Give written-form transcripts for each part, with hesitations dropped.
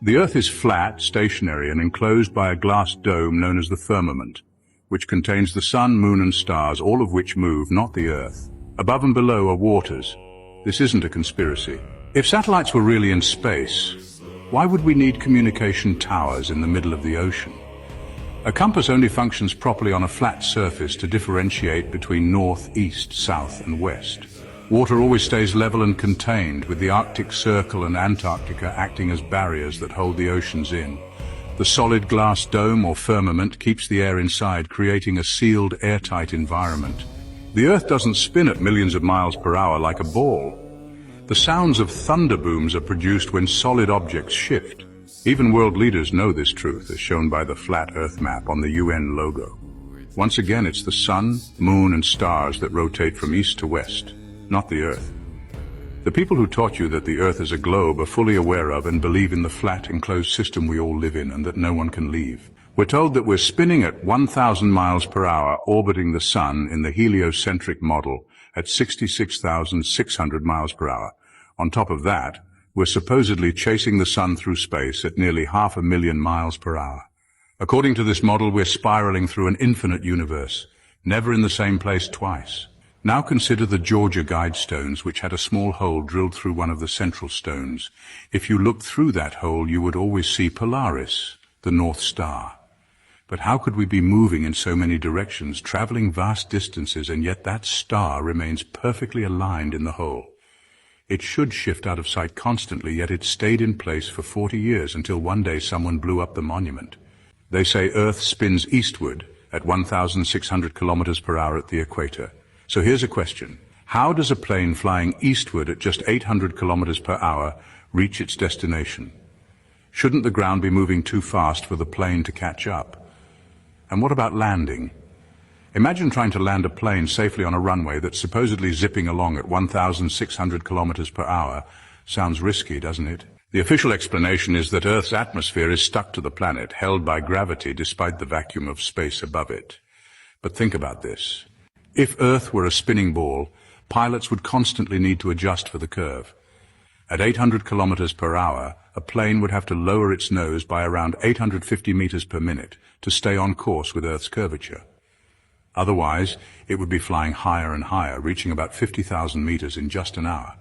The Earth is flat, stationary, and enclosed by a glass dome known as the firmament, which contains the sun, moon, and stars, all of which move, not the Earth. Above and below are waters. This isn't a conspiracy. If satellites were really in space, why would we need communication towers in the middle of the ocean? A compass only functions properly on a flat surface to differentiate between north, east, south, and west. Water always stays level and contained, with the Arctic Circle and Antarctica acting as barriers that hold the oceans in. The solid glass dome or firmament keeps the air inside, creating a sealed, airtight environment. The Earth doesn't spin at millions of miles per hour like a ball. The sounds of thunder booms are produced when solid objects shift. Even world leaders know this truth, as shown by the flat Earth map on the UN logo. Once again, it's the sun, moon, and stars that rotate from east to west, not the Earth. The people who taught you that the Earth is a globe are fully aware of and believe in the flat, enclosed system we all live in and that no one can leave. We're told that we're spinning at 1,000 miles per hour, orbiting the sun in the heliocentric model at 66,600 miles per hour. On top of that, we're supposedly chasing the sun through space at nearly 500,000 miles per hour. According to this model, we're spiraling through an infinite universe, never in the same place twice. Now consider the Georgia Guidestones, which had a small hole drilled through one of the central stones. If you looked through that hole, you would always see Polaris, the North Star. But how could we be moving in so many directions, traveling vast distances, and yet that star remains perfectly aligned in the hole? It should shift out of sight constantly, yet it stayed in place for 40 years until one day someone blew up the monument. They say Earth spins eastward at 1,600 kilometers per hour at the equator. So here's a question. How does a plane flying eastward at just 800 kilometers per hour reach its destination? Shouldn't the ground be moving too fast for the plane to catch up? And what about landing? Imagine trying to land a plane safely on a runway that's supposedly zipping along at 1,600 kilometers per hour. Sounds risky, doesn't it? The official explanation is that Earth's atmosphere is stuck to the planet, held by gravity despite the vacuum of space above it. But think about this. If Earth were a spinning ball, pilots would constantly need to adjust for the curve. At 800 kilometers per hour, a plane would have to lower its nose by around 850 meters per minute to stay on course with Earth's curvature. Otherwise, it would be flying higher and higher, reaching about 50,000 meters in just an hour.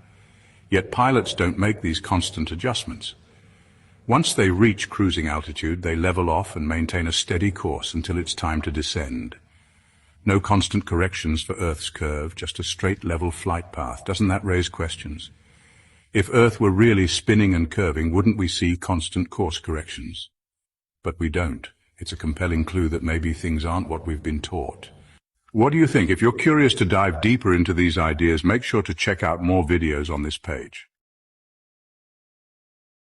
Yet pilots don't make these constant adjustments. Once they reach cruising altitude, they level off and maintain a steady course until it's time to descend. No constant corrections for Earth's curve, just a straight level flight path. Doesn't that raise questions? If Earth were really spinning and curving, wouldn't we see constant course corrections? But we don't. It's a compelling clue that maybe things aren't what we've been taught. What do you think? If you're curious to dive deeper into these ideas, make sure to check out more videos on this page.